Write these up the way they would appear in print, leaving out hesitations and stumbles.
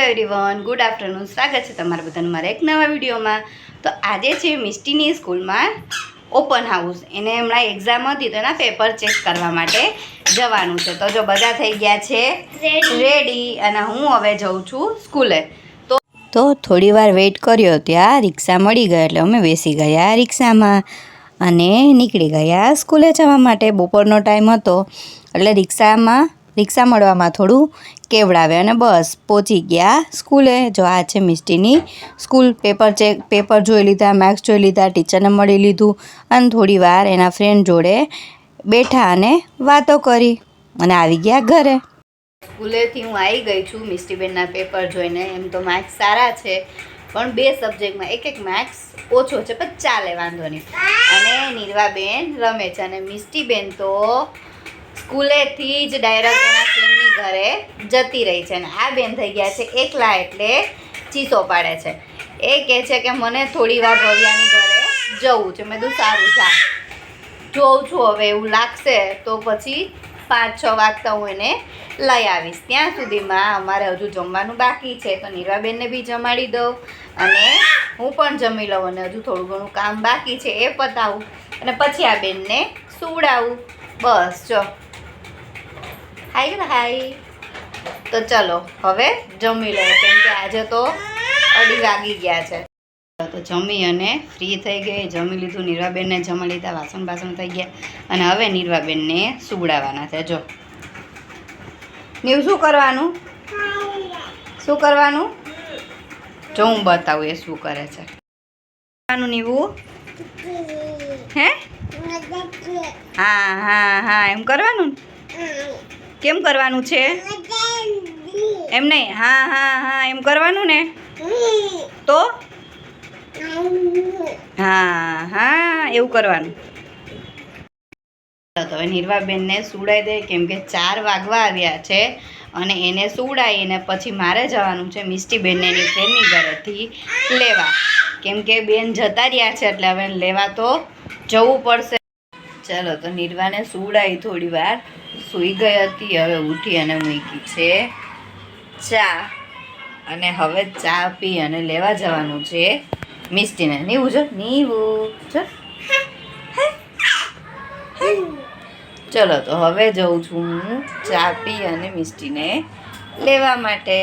Everyone good afternoon સ્વાગત છે તમારા બધાનું મારા એક નવા વિડીયોમાં। તો આજે છે મિષ્ટીની સ્કૂલમાં ઓપન હાઉસ। એને હમણાં એક્ઝામ હતી તો એના પેપર ચેક કરવા માટે જવાનું છે। તો જો બધા થઈ ગયા છે રેડી અને હું હવે જઉં છું સ્કૂલે। તો થોડી વાર વેઇટ કર્યો, ત્યાં રિક્ષા મળી ગઈ એટલે અમે બેસી ગયા રિક્ષામાં અને નીકળી ગયા સ્કૂલે જવા માટે। બપોરનો ટાઈમ હતો એટલે રિક્ષા મળવામાં થોડું કેવડાવે અને બસ પહોંચી ગયા સ્કૂલે। જો આ છે મિષ્ટીની સ્કૂલ। પેપર જોઈ લીધા, માર્ક્સ જોઈ લીધા, ટીચરને મળી લીધું અને થોડી વાર એના ફ્રેન્ડ જોડે બેઠા અને વાતો કરી અને આવી ગયા ઘરે। સ્કૂલેથી હું આવી ગઈ છું મિષ્ટીબેનના પેપર જોઈને। એમ તો માર્ક્સ સારા છે પણ 2 સબ્જેક્ટમાં એક માર્ક્સ ઓછો છે, પણ ચાલે, વાંધો નહીં। અને નીરવાબેન રમે છે અને મિષ્ટીબેન તો સ્કૂલેથી જ ડાયરેક્ટ એના ફ્રેન્ડની ઘરે જતી રહી છે અને આ બેન થઈ ગયા છે એકલા એટલે ચીસો પાડે છે। એ કહે છે કે મને થોડી વાર ભવ્યાની ઘરે જવું છે। મેં કીધું સારું, જા, જોઉં છું, હવે એવું લાગશે તો પછી 5-6 વાગતા હું એને લઈ આવીશ। ત્યાં સુધીમાં અમારે હજુ જમવાનું બાકી છે તો નીરવાબેનને બી જમાડી દઉં અને હું પણ જમી લઉં અને હજુ થોડું ઘણું કામ બાકી છે એ પતાવું અને પછી આ બેનને સુવડાવું। બસ જો હાય। તો ચલો હવે જમી લો કેમ કે આજે તો 2:30 વાગી ગયા છે। તો જમી અને ફ્રી થઈ ગઈ, જમી લીધું, નીરવાબેનને જમી લીધા, વાસણ થઈ ગયા અને હવે નીરવાબેનને સુવડાવવાના છે। જો નીવ શું કરવાનું જો હું બતાવું એ શું કરે છે। નીવું હે હા એમ કરવાનું, કેમ કરવાનું છે એમ નહીં, હા એમ કરવાનું ને, તો હા એવું કરવાનું। તો હવે નીરવાબેનને સુવડાવી દે કેમ કે 4 વાગવા આવ્યા છે અને એને સુવડાવીને પછી મારે જવાનું છે મિષ્ટીબેનને એની ફ્રેન્ડની ઘરેથી લેવા, કેમ કે બેન જતા રહ્યા છે એટલે હવે લેવા તો જવું પડશે। ચાલો તો નીરવાને સુવડાવી, થોડી વાર સૂઈ ગઈ હતી, હવે ઉઠી અને મૂકી છે ચા અને હવે ચા પી અને લેવા જવાનું છે મિષ્ટીને। નીવું જો ચલો તો હવે જઉં છું હું ચા પી અને મિષ્ટીને લેવા માટે।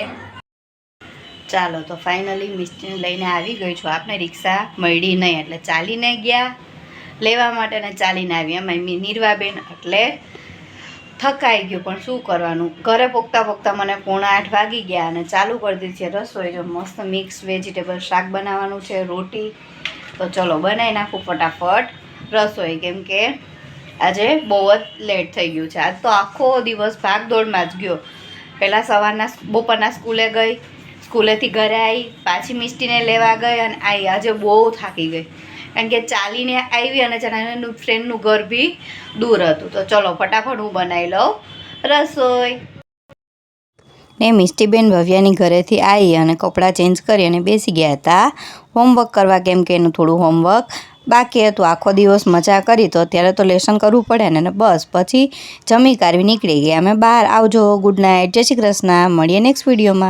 ચાલો તો ફાઇનલી મિષ્ટીને લઈને આવી ગઈ છું। આપણે રિક્ષા મળી નહીં એટલે ચાલીને ગયા લેવા માટે અને ચાલીને આવી। એમાં નીરવાબેન એટલે થકાઈ ગયું પણ શું કરવાનું, ઘરે પોગતા મને 7:45 વાગી ગયા અને ચાલુ કરી દીધી છે રસોઈ। જો મસ્ત મિક્સ વેજીટેબલ શાક બનાવવાનું છે, રોટી। તો ચલો બનાવી નાખું ફટાફટ રસોઈ કેમ કે આજે બહુ જ લેટ થઈ ગયું છે। આજ તો આખો દિવસ ભાગદોડમાં જ ગયો। પહેલાં બપોરના સ્કૂલે ગઈ, સ્કૂલેથી ઘરે આવી, પાછી મિષ્ટીને લેવા ગઈ અને આવી। આજે બહુ થાકી ગઈ કારણ કે ચાલીને આવી અને એનું ફ્રેન્ડનું ઘર બી દૂર હતું। તો ચલો ફટાફટ હું બનાવી લઉં રસોઈ। ને મિષ્ટીબેન ભવ્યાની ઘરેથી આવી અને કપડાં ચેન્જ કરી અને બેસી ગયા હતા હોમવર્ક કરવા કેમ કે એનું થોડું હોમવર્ક બાકી હતું। આખો દિવસ મજા કરી તો અત્યારે તો લેસન કરવું પડે ને, બસ પછી જમી કાઢવી નીકળી ગયા અમે બહાર। આવજો, ગુડ નાઇટ, જય શ્રી કૃષ્ણ, મળીએ નેક્સ્ટ વિડીયોમાં।